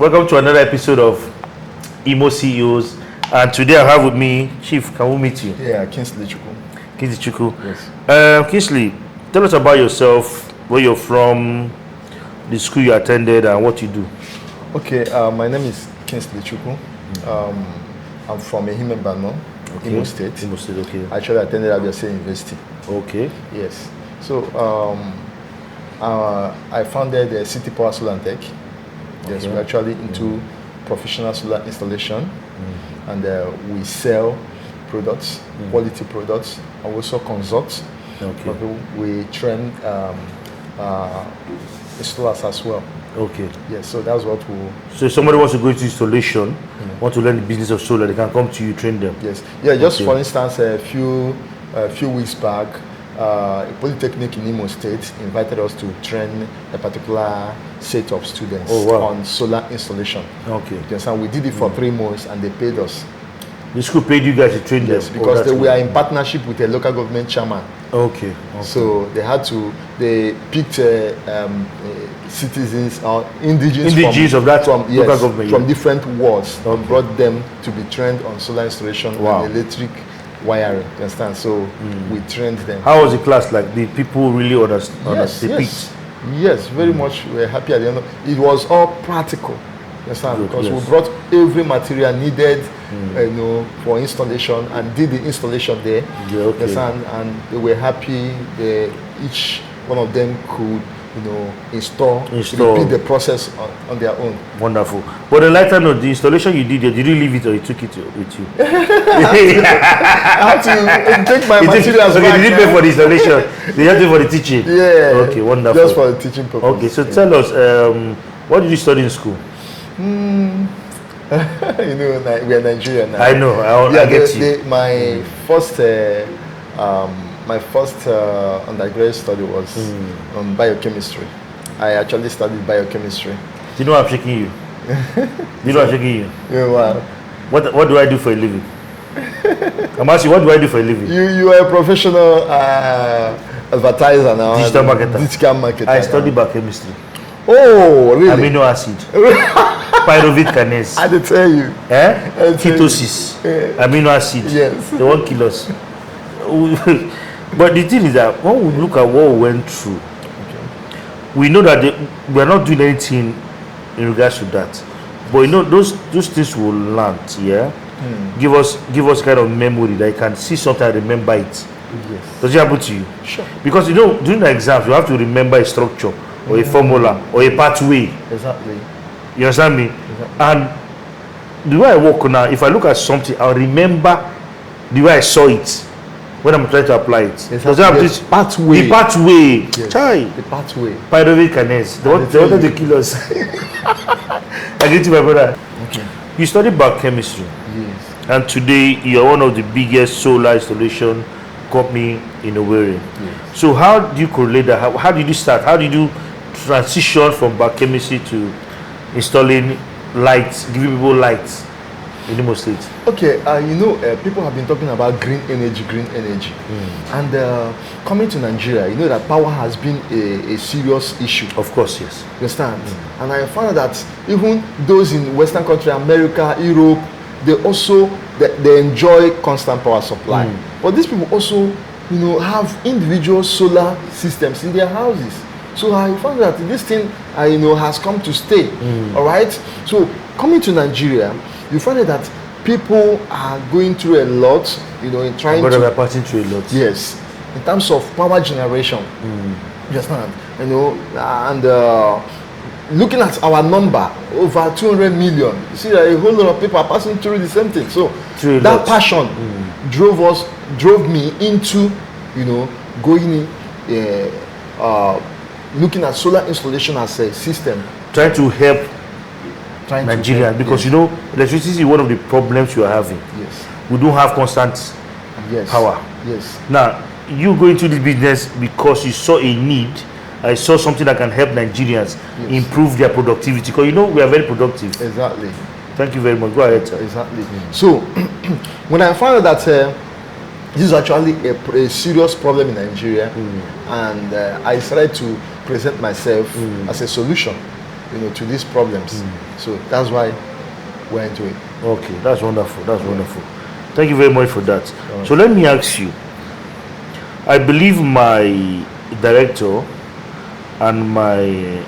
Welcome to another episode of Imo CEOs. And today I have with me Chief. Can we meet you? Yeah, Kingsley Chukwu. Kingsley Chukwu. Yes. Kingsley, tell us about yourself, where you're from, the school you attended, and what you do. Okay, my name is Kingsley Chukwu. I'm from Imo State. Imo State, okay. I actually attended Owerri University. Okay. Yes. So I founded the CitiPower Solar Tech. Yes, we're actually into professional solar installation, and we sell products, quality products, and also consult. Okay. We train installers as well. Okay. Yes, so that's what we. So if somebody wants to go into installation, want to learn the business of solar, they can come to you, train them. Yes. Yeah. Just for instance, a few weeks back, a polytechnic in Imo State invited us to train a particular set of students on solar installation. Okay. Yes, and we did it for 3 months, and they paid us. The school paid you guys to train them? Yes, because we are in partnership with a local government chairman. Okay. So they picked citizens or indigenous of that local government from different wards, and brought them to be trained on solar installation and electric wiring. You understand? So we trained them. How was the class like? Did people really understand? Yes, very much. We're happy at the end of it. Was all practical. Understand? Because we brought every material needed, for installation, and did the installation there. Yeah, okay. Understand? And they were happy. Each one of them could, install, repeat the process on their own. Wonderful. But the lighter note, the installation you did, did you leave it or you took it with you? I had to take my materials. Okay, did you pay for the installation? Did you pay for the teaching? Yeah. Okay, wonderful. Just for the teaching purpose. Okay, so tell us, what did you study in school? We are Nigerian now. I know. I get you. My first undergraduate study was on biochemistry. I actually studied biochemistry. Do you know I'm shaking you? Do you know I'm shaking you? Yeah, wow. What do I do for a living? I'm asking, what do I do for a living? You are a professional advertiser now. Digital marketer. Digital marketer. I studied biochemistry. Oh, really? Amino acid. Pyruvate kinase. I did tell you. Ketosis. Amino acid. Yes. They won't kill us. But the thing is that when we look at what we went through, we know that we are not doing anything in regards to that. But those things will land, give us kind of memory that you can see something and remember it. Yes. Does it happen to you? Sure. Because during the exams you have to remember a structure or a formula or a pathway. Exactly. You understand me? Exactly. And the way I work now, if I look at something, I'll remember the way I saw it when I'm trying to apply it. Exactly. Does that have this pathway? The pathway. Yes. Chai. The pathway. Pyruvate kinase. They wanted to kill us. I get to my brother. Okay. You studied biochemistry. Yes. And today you're one of the biggest solar installation company in Owerri. Yes. So how do you correlate that? How did you start? How did you transition from biochemistry to installing lights, giving people lights in Imo State? Okay, people have been talking about green energy, and coming to Nigeria, you know that power has been a serious issue. Of course, yes. You understand? And I found that even those in Western country, America, Europe, they enjoy constant power supply. But these people also, have individual solar systems in their houses. So I found that this thing, has come to stay. All right. So coming to Nigeria, you find that people are going through a lot, in trying to. We're passing through a lot. Yes, in terms of power generation. You understand? And looking at our number, over 200 million. You see that a whole lot of people are passing through the same thing. So that passion drove me into, going looking at solar installation as a system. Trying to help Nigeria, because electricity is one of the problems you are having. Yes. We don't have constant power. Yes. Now, you go into this business because you saw a need. I saw something that can help Nigerians improve their productivity. Because we are very productive. Exactly. Thank you very much. Go ahead, sir. Exactly. So, when I found out that this is actually a serious problem in Nigeria, and I started to present myself as a solution. to these problems. So that's why we're into it. Okay, that's wonderful. That's wonderful. Thank you very much for that. So let me ask you. I believe my director and my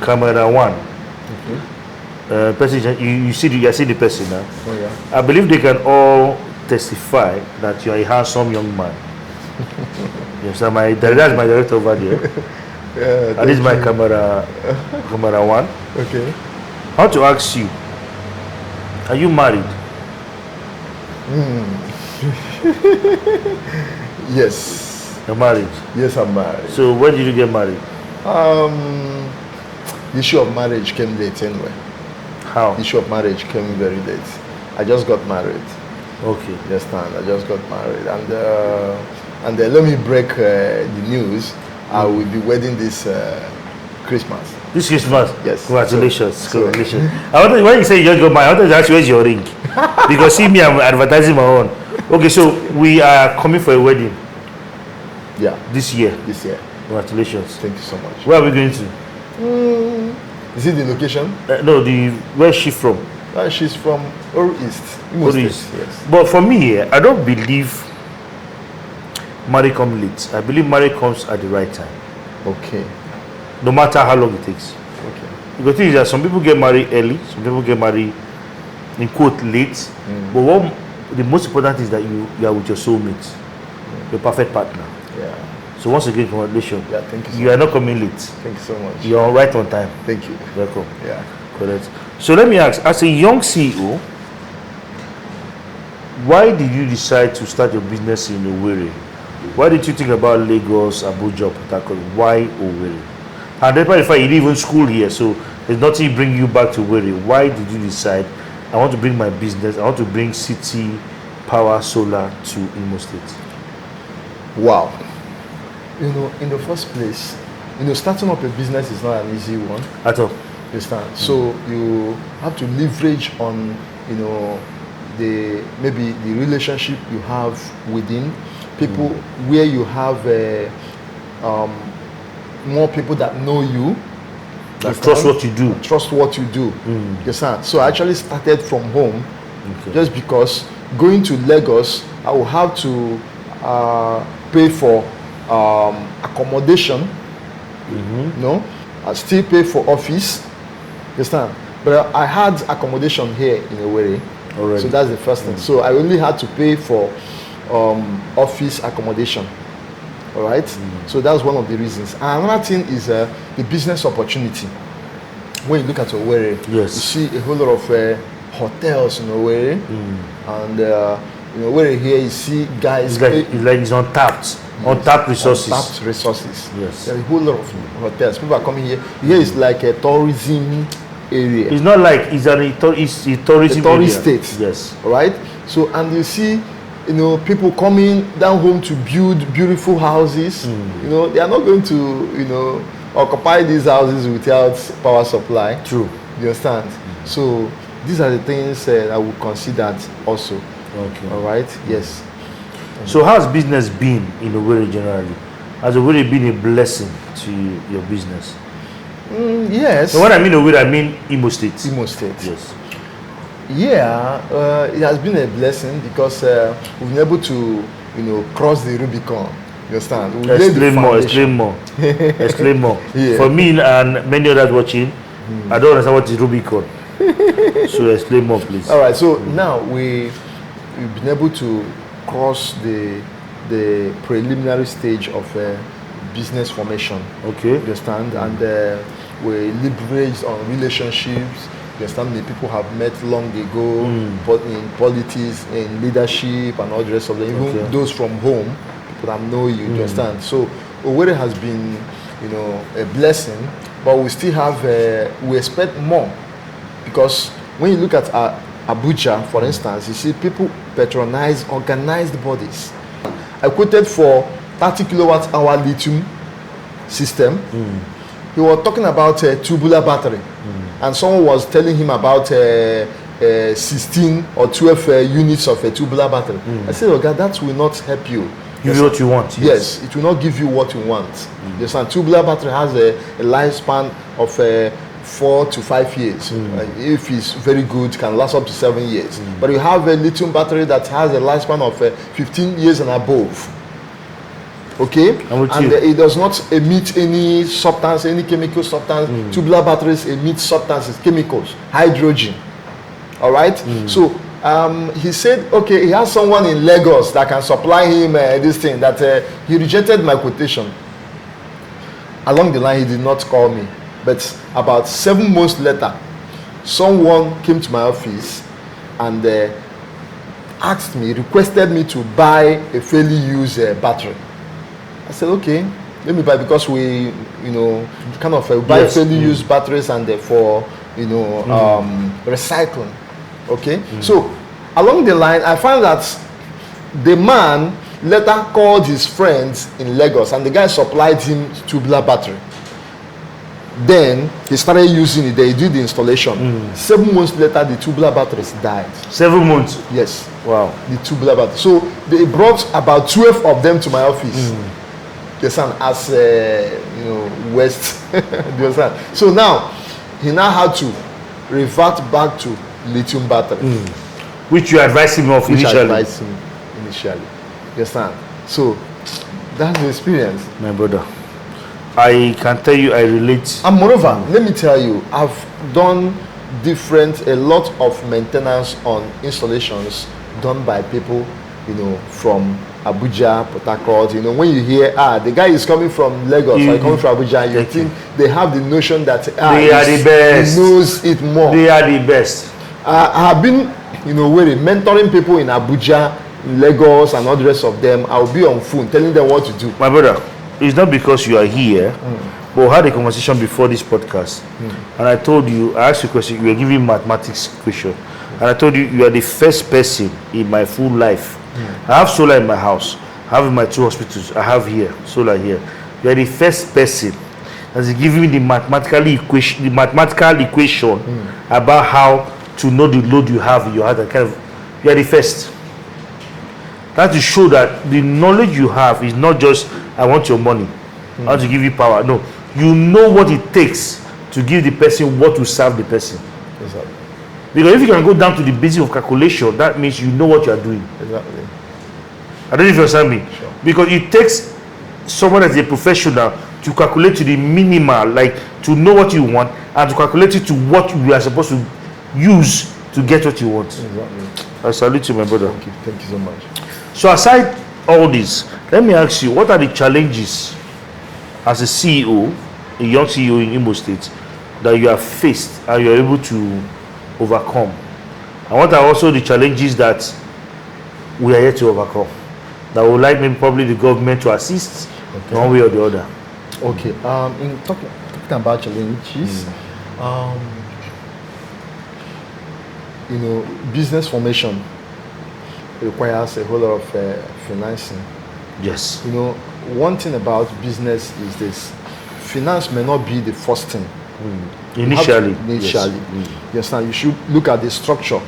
camera one. Person, you see the person now. Oh, yeah. I believe they can all testify that you are a handsome young man. Yes, that's my director over there. Yeah, And this is my camera one. Okay. I want to ask you, are you married? Yes. You're married. Yes, I'm married. So when did you get married? The issue of marriage came late anyway. How? The issue of marriage came very late. I just got married. Okay. You understand? I just got married, and let me break the news. I will be wedding this Christmas. This Christmas? Yes. Congratulations. Congratulations. I wanted, when you say you just got married, I wanted to ask you where's your ring? Because see me, I'm advertising my own. Okay, so we are coming for a wedding. Yeah. This year. This year. Congratulations. Thank you so much. Where are we going to? Is it the location? No, where's she from? She's from Owerri East. Imo State. East. Yes. But for me, I don't believe marriage comes late. I believe marriage comes at the right time. Okay. No matter how long it takes. Okay. The thing is that some people get married early, some people get married in quote late. But the most important is that you are with your soulmate, your perfect partner. Yeah. So once again, congratulations. Yeah, thank you so You are not coming late. Thank you so much. You are right on time. Thank you. Welcome. Yeah. Correct. So let me ask, as a young CEO, why did you decide to start your business in Owerri? Why did you think about Lagos, Abuja, Port Harcourt? Why Owerri? And then by the fact you didn't even school here, so there's nothing bringing you back to Owerri. Why did you decide, I want to bring my business, I want to bring CitiPower Solar to Imo State? Wow. In the first place, starting up a business is not an easy one. At all. You understand? So you have to leverage on, maybe the relationship you have within people, where you have more people that know you, That trust what you do. Trust what you do. You understand? So I actually started from home, just because going to Lagos, I will have to pay for accommodation. I still pay for office. You understand? But I had accommodation here in Owerri. Already. So that's the first thing. So I only had to pay for office accommodation. All right. So that's one of the reasons. And another thing is the business opportunity. When you look at Owerri, yes, you see a whole lot of hotels in Owerri, and Owerri here you see guys. It's untapped. Untapped resources. Untapped resources. Yes. There are a whole lot of hotels. People are coming here. Here is like a tourism area. It's not like it's a tourism tourist area. state. Yes. All right. So and you see, people coming down home to build beautiful houses. They are not going to, occupy these houses without power supply. True. You understand? So these are the things I would consider also. Okay. All right. Yes. So how's business been in Owerri generally? Has Owerri been a blessing to your business? Yes. So when I mean Owerri, I mean Imo State. Imo State. Yes. Yeah, it has been a blessing because we've been able to, cross the Rubicon. You understand? Explain more. Yeah. For me and many others watching, I don't understand what is Rubicon. So explain more, please. All right. So now we've been able to cross the preliminary stage of business formation. Okay. You understand? And we leverage on relationships. You understand? The people have met long ago, but in politics, in leadership, and all the rest of them. Even those from home, people that know you. You understand? So Owerri has been, a blessing, but we still have. We expect more, because when you look at Abuja, for instance, you see people patronize organized bodies. I quoted for 30 kilowatt hour lithium system. He was talking about a tubular battery, and someone was telling him about 16 or 12 units of a tubular battery. I said, "Oh God, that will not help you. Give you what you want. Yes, it will not give you what you want. You understand? Tubular battery has a lifespan of 4 to 5 years. If it's very good, can last up to 7 years. But you have a lithium battery that has a lifespan of 15 years and above. Okay, and it does not emit any substance, any chemical substance. Tubular batteries emit substances, chemicals, hydrogen. All right. So he said, okay, he has someone in Lagos that can supply him this thing. That he rejected my quotation. Along the line, he did not call me, but about 7 months later, someone came to my office and asked me, requested me to buy a fairly used battery. I said, okay, let me buy, because we, kind of buy fairly used batteries and for, recycling. Okay, so along the line, I found that the man later called his friends in Lagos, and the guy supplied him tubular battery. Then he started using it. They did the installation. 7 months later, the tubular batteries died. 7 months? Yes. Wow. The tubular battery. So they brought about 12 of them to my office. The son as West. So now he now had to revert back to lithium battery, which you advised him of initially. You understand? So that's the experience, my brother. I can tell you, I relate. And moreover, let me tell you, I've done a lot of maintenance on installations done by people, from Abuja, Port Harcourt. When you hear, the guy is coming from Lagos or coming from Abuja, you think they have the notion that they are the best. He knows it more. They are the best. I have been, mentoring people in Abuja, Lagos, and all the rest of them. I'll be on phone telling them what to do. My brother, it's not because you are here, but we had a conversation before this podcast, and I told you, I asked you a question. You were giving mathematics question, and I told you are the first person in my full life. I have solar in my house. I have in my 2 hospitals. I have here solar here. You are the first person that's giving me the mathematical equation about how to know the load you have in your house. You are the first. That to show that the knowledge you have is not just I want your money, I want to give you power. No, you know what it takes to give the person what to serve the person. Exactly. Because if you can go down to the basic of calculation, that means you know what you are doing. Exactly. I don't know if you understand me. Sure. Because it takes someone that's a professional to calculate to the minimal, like to know what you want, and to calculate it to what you are supposed to use to get what you want. Exactly. I salute you, my brother. Thank you so much. So aside all this, let me ask you, what are the challenges as a CEO, a young CEO in Imo State, that you have faced and you are able to overcome? And what are also the challenges that we are yet to overcome, that would like maybe probably the government to assist one way or the other? Okay. In talking about challenges, business formation requires a whole lot of financing. Yes. One thing about business is this: finance may not be the first thing. Initially. Yes. You understand? You should look at the structure.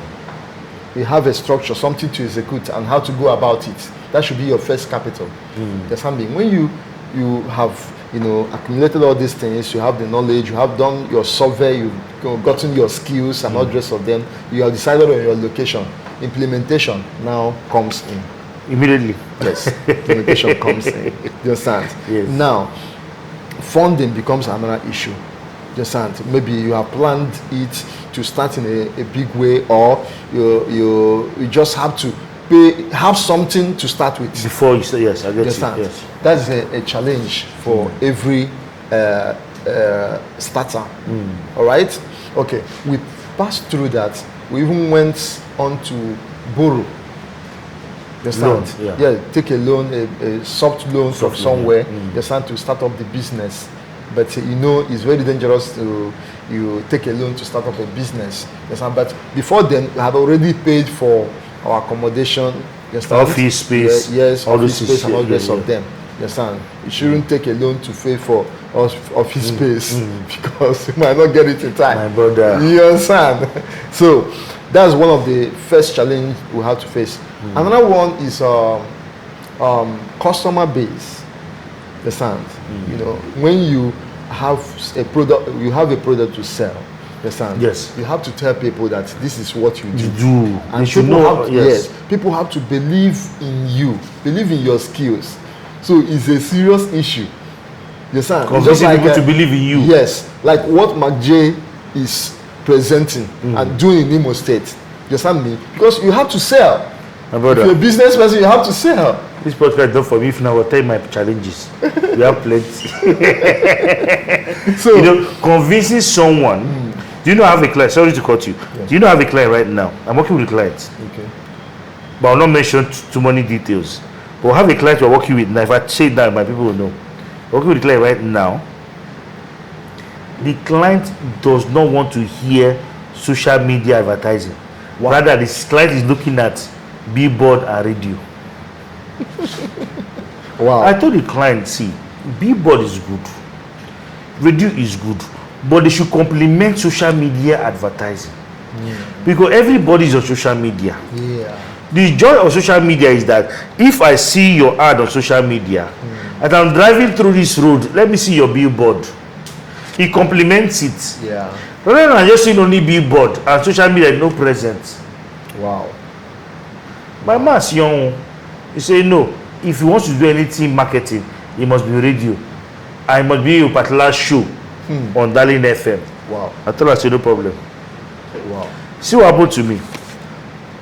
You have a structure, something to execute, and how to go about it. That should be your first capital. When you have accumulated all these things, you have the knowledge, you have done your survey, you've gotten your skills and all the rest of them, you have decided on your location. Implementation now comes in. Immediately. Yes. Implementation comes in. You understand? Yes. Now, funding becomes another issue. You understand? Maybe you have planned it to start in a big way, or you just have to have something to start with before you say yes. I get you. Yes. That's a challenge for every starter. All right. Okay. We passed through that. We even went on to borrow. Loan, take a loan, a soft loan from somewhere. To start up the business. But it's very dangerous to take a loan to start up a business. But before then, we had already paid for our accommodation, office space, office space, and all the rest of them. You shouldn't take a loan to pay for office space because you might not get it in time. My brother. You understand? So that's one of the first challenge we have to face. Another one is customer base, the sound. You know, when you have a product to sell, the sound. Yes. You have to tell people that this is what you do. You do. And They should people know. have to, Yes. people have to believe in you, believe in your skills. So it's a serious issue. You understand? It's Convincing people to believe in you. Yes, like what McJ is presenting and doing in Imo State. You understand me? Because you have to sell. My If brother, you're a business person, you have to sell. this podcast is not for me. If now, I'll tell you my challenges. We have plenty. So You know, convincing someone. Do you know I have a client? Sorry to cut you. Do you know I have a client right now? I'm working with a client, okay. but I'll not mention too many details. But I have a client we're working with now. If I say that, my people will know. Working with a client right now. The client does not want to hear social media advertising. Wow. Rather, this client is looking at billboard and radio. Wow. I told the client, see, billboard is good, radio is good, but they should complement social media advertising. Because everybody is on social media. Yeah. The joy of social media is that if I see your ad on social media, as I'm driving through this road, let me see your billboard. It complements it. Yeah. Rather than just seeing only billboard and social media no present. Wow. My man's young. He say no. If he wants to do anything marketing, he must be radio. I must be a particular show on Darling FM. Wow. I told her, I said, no problem. Wow. See what happened to me.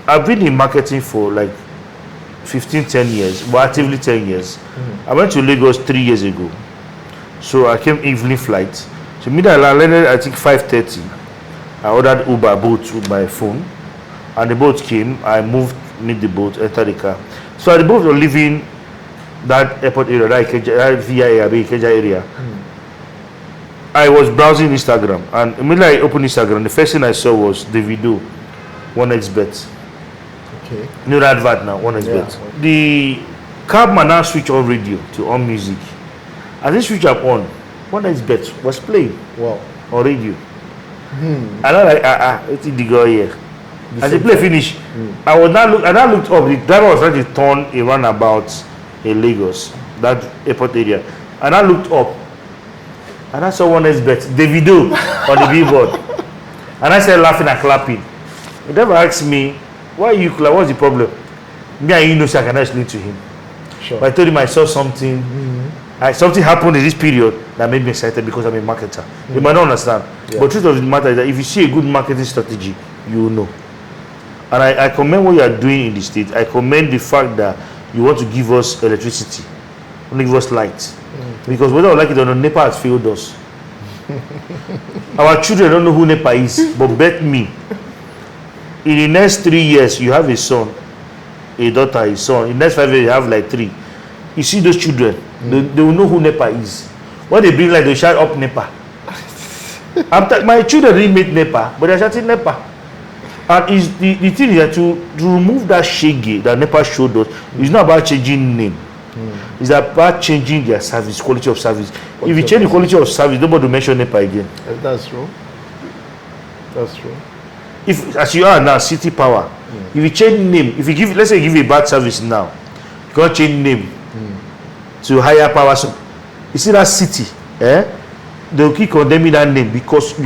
I've been in marketing for like 10 years, but actively 10 years. I went to Lagos 3 years ago. So I came evening flight. So midnight I landed, I think 5:30. I ordered Uber boat with my phone. And the boat came. I moved, meet the boat, enter the car. So at the boat was leaving that airport area, that VIA area. I was browsing Instagram, and immediately I opened Instagram. The first thing I saw was the video, 1xBet. Okay. You know that advert now, 1xBet. Yeah. The cabman now switch on radio to on music. As they switch up on, 1xBet was playing Wow. on radio. And I like, it's the girl here. As the play finish, I now looked up. The driver was trying to turn a roundabout in Lagos, that airport area. And I looked up, and I saw 1xBet, the video on the billboard. And I started laughing and clapping. The driver asked me, why you clap? What's the problem? Me and you know, so I cannot explain to him. Sure. But I told him I saw something. Something happened in this period that made me excited because I'm a marketer. You might not understand. Yeah. But truth of the matter is that if you see a good marketing strategy, you will know. And I commend what you are doing in the state. I commend the fact that you want to give us electricity, you want to give us light. Because whether I like it or not, NEPA has failed us. Our children don't know who NEPA is, but bet me, in the next 3 years, you have a son, a daughter, a son. In the next 5 years, you have like 3. You see those children, they will know who NEPA is. When they bring light, they shout up NEPA. My children didn't meet NEPA, but they're shouting NEPA. And is the thing is that to remove that shege that NEPA showed us, it's not about changing name. It's about changing their service, quality of service. If you change the quality of service, nobody will mention NEPA again. That's true. That's true. If, as you are now, CitiPower, if you change name, if you give, let's say you give a bad service now, you can't change name to higher power. So you see that city, they'll keep condemning that name because you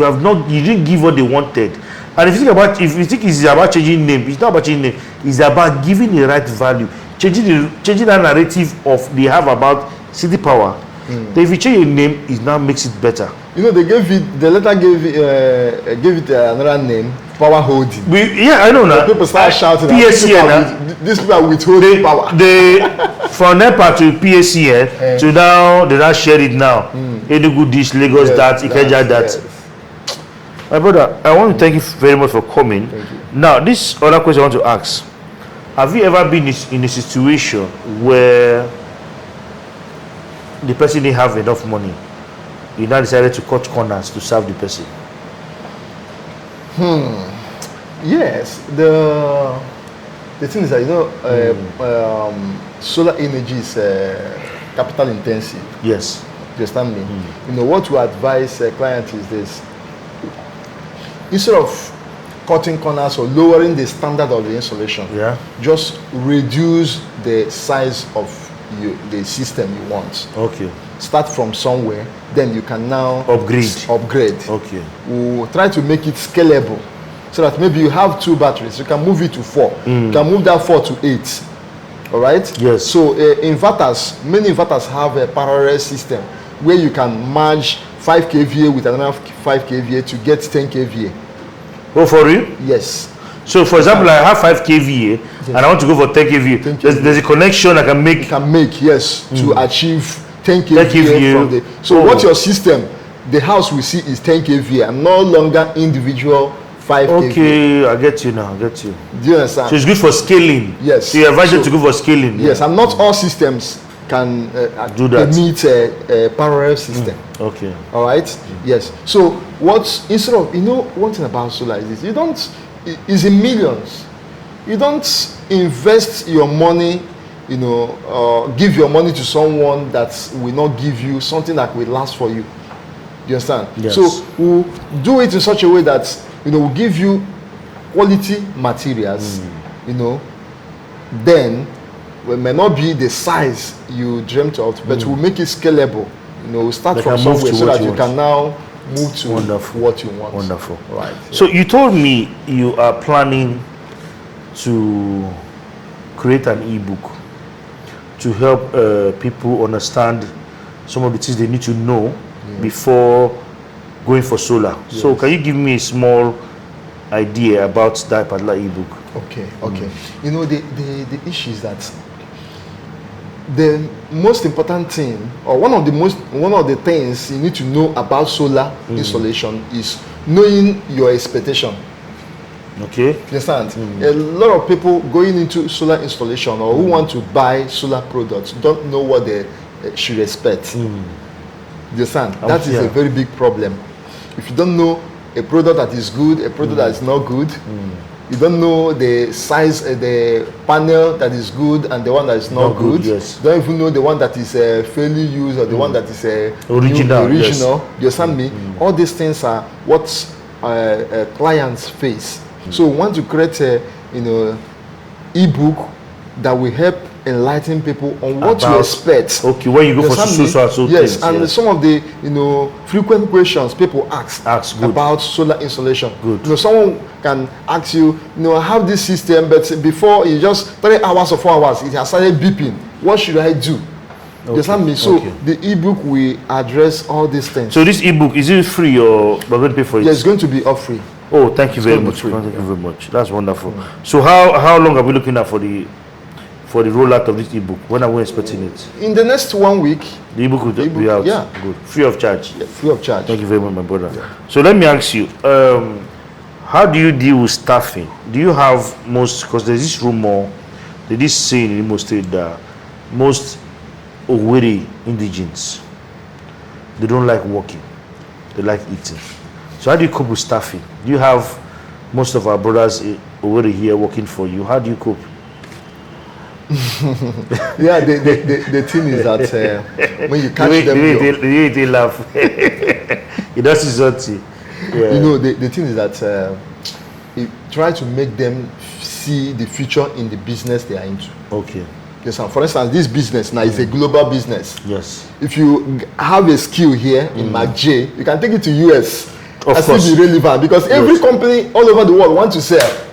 didn't give what they wanted. And if you think it's about changing name, it's not about changing name. It's about giving the right value, changing that narrative of they have about CitiPower. Then if you change your name, it now makes it better. You know, the letter gave it another name, Power Holding. I know now. People start shouting. These people are withholding power. From NEPA to PACN to now they now share it now. Enugu dish, Lagos Ikeja that. Yes. My brother, I want to thank you very much for coming. Now, this other question I want to ask. Have you ever been in a situation where the person didn't have enough money? You now decided to cut corners to serve the person? Yes. The thing is that, solar energy is capital intensive. Yes. You understand me? You know, what we advise a client is this. Instead of cutting corners or lowering the standard of the installation, just reduce the size of the system you want. Okay. Start from somewhere, then you can now upgrade. Okay. We'll try to make it scalable, so that maybe you have 2 batteries, you can move it to 4. You can move that 4 to 8. All right. Yes. So inverters, many inverters have a parallel system where you can merge 5 kVA with another 5 kVA to get 10 kVA. Oh, for real? Yes. So, for example, I have 5 kVA and I want to go for 10 kVA. 10 kVA. There's a connection I can make. You can make, yes, to achieve 10 kVA from the. So what your system, the house we see is 10 kVA and no longer individual 5 kVA. Okay, I get you now. I get you. Do you understand? So it's good for scaling. Yes. So you advise them to go for scaling. Yes, and not all systems can do that. meet a parallel system. Okay. All right. Yes. So instead of, one thing about solar is this: you don't. It's in millions. You don't invest your money, give your money to someone that will not give you something that will last for you. You understand? Yes. So we'll do it in such a way that we'll give you quality materials. Then it may not be the size you dreamt of, but we'll make it scalable. We'll start from somewhere so that you can now move to what you want. Wonderful. Right. So you told me you are planning to create an ebook to help people understand some of the things they need to know before going for solar. Yes. So can you give me a small idea about that particular ebook? Okay. The issue is that the most important thing, or one of the things you need to know about solar installation is knowing your expectation. Okay. You understand? A lot of people going into solar installation or who want to buy solar products don't know what they should expect. You understand? That is a very big problem. If you don't know a product that is good, a product that is not good, you don't know the size, the panel that is good and the one that is not good. Yes. You don't even know the one that is fairly used or the one that is original. Yes. You understand me? All these things are what clients face. So we want to create a ebook that will help enlighten people on what to expect. Okay, when you go for so yes, things, and some of the frequent questions people ask about solar installation. Good. Someone can ask you, I have this system, but before in just 3 hours or 4 hours, it has started beeping. What should I do? You understand me? So the ebook will address all these things. So this ebook, is it free or we're going to pay for it? Yeah, it's going to be all free. Oh, thank you very much. Thank you very much. That's wonderful. So how long are we looking at for the rollout of this ebook? When are we expecting it? In the next 1 week. The ebook will be out. Yeah. Good. Free of charge. Yeah, free of charge. Thank you very much, my brother. Yeah. So let me ask you, how do you deal with staffing? Do you have because there's this rumor, there's this saying in Imo State that most Owerri indigents, they don't like working, they like eating. So how do you cope with staffing? Do you have most of our brothers Owerri here working for you? How do you cope? Yeah, the thing is that when you catch them, they laugh. It does something. Yeah. The thing is that you try to make them see the future in the business they are into. Okay. Yes, for instance, this business now is a global business. Yes. If you have a skill here in MacJ, you can take it to US. Of course. Still be relevant because every company all over the world wants to sell.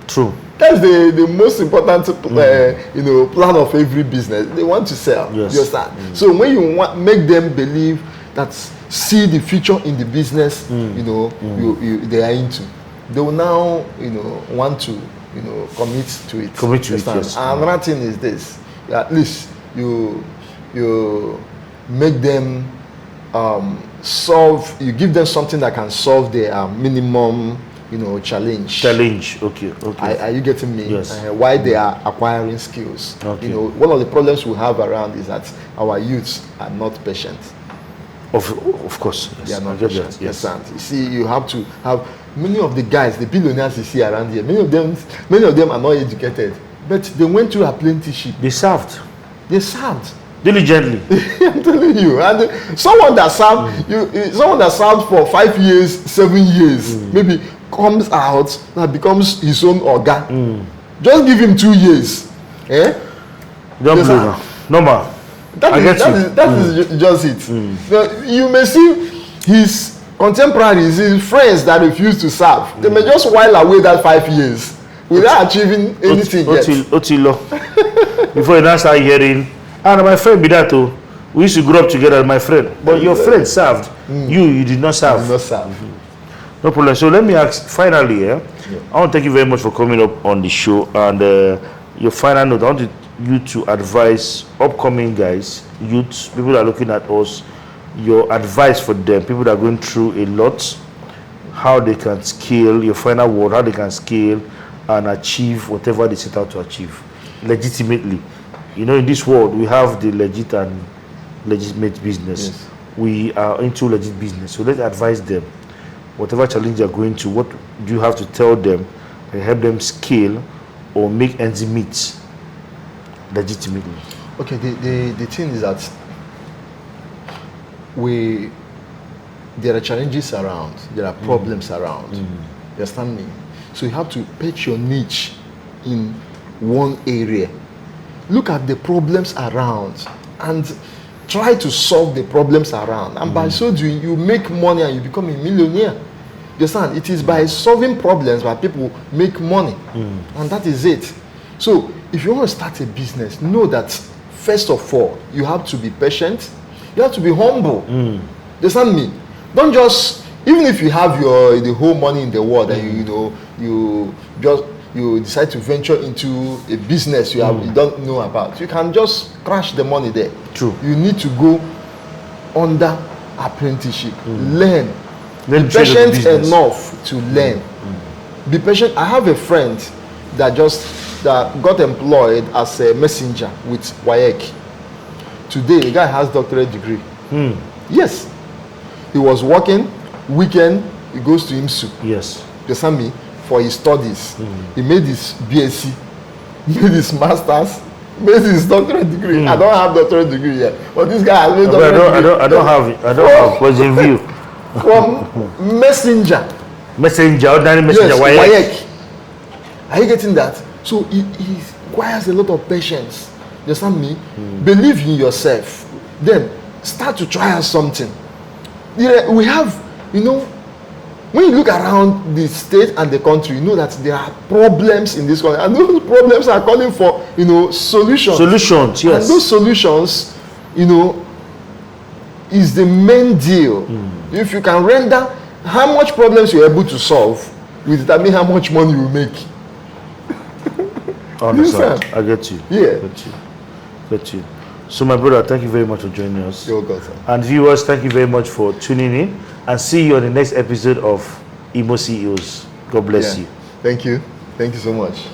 True. That's the most important plan of every business. They want to sell. Yes. You understand? So when you make them believe that see the future in the business, they are into, they will now want to commit to it. Commit to it. Yes. Another thing is this: at least you make them solve. You give them something that can solve their minimum challenge. Okay. Are you getting me? Yes. Why they are acquiring skills. Okay. One of the problems we have around is that our youths are not patient. Of course. Yes. They are not patient. Yes. You see, you have to have many of the guys, the billionaires you see around here. Many of them are not educated, but they went through apprenticeship. They served. Diligently. I'm telling you, and someone that served for 5 years, 7 years, maybe comes out and becomes his own organ. Just give him 2 years. Don't blame him. Normal. That is just it. Now, you may see his contemporaries, his friends that refuse to serve. They may just while away that 5 years without achieving anything yet. Otilo. Before you now start hearing, and my friend be that too. We used to grow up together, my friend. But your friend served. You did not serve. Did not serve. No problem. So let me ask finally, I want to thank you very much for coming up on the show. And your final note, I want you to advise upcoming guys, youths, people that are looking at us, your advice for them, people that are going through a lot, how they can scale, your final word, how they can scale and achieve whatever they set out to achieve legitimately. You know, in this world, we have the legit and legitimate business. Yes. We are into legit business. So let's advise them. Whatever challenge they're going to, what do you have to tell them and help them scale or make ends meet legitimately? Okay, the thing is that there are challenges around, there are problems around. You understand me? So you have to pitch your niche in one area. Look at the problems around and try to solve the problems around. And by so doing, you make money and you become a millionaire. You understand? It is by solving problems that people make money. And that is it. So if you want to start a business, know that first of all, you have to be patient. You have to be humble. You understand me? Don't just, even if you have the whole money in the world and you decide to venture into a business you don't know about, you can just crash the money there. True. You need to go under apprenticeship. Learn. Be patient enough to learn. Be patient. I have a friend that got employed as a messenger with WAEC. Today, the guy has doctorate degree. Yes. He was working, weekend, he goes to IMSU. Yes. You understand me? For his studies. He made his BSc, made his master's, made his doctorate degree. I don't have doctorate degree yet. But this guy has made doctorate degree. I don't have. What's in view? From messenger. Ordinary messenger. Yes, WAEC. Are you getting that? So it requires a lot of patience. You understand me? Believe in yourself. Then start to try out something. We have, when you look around the state and the country, you know that there are problems in this country. And those problems are calling for, solutions. Solutions, yes. And those solutions, is the main deal. If you can render how much problems you're able to solve, will determine how much money you make. I understand. I get you. Yeah. Get you. So my brother, thank you very much for joining us. You're welcome, sir. And viewers, thank you very much for tuning in. And see you on the next episode of Imo CEOs. God bless you. Thank you. Thank you so much.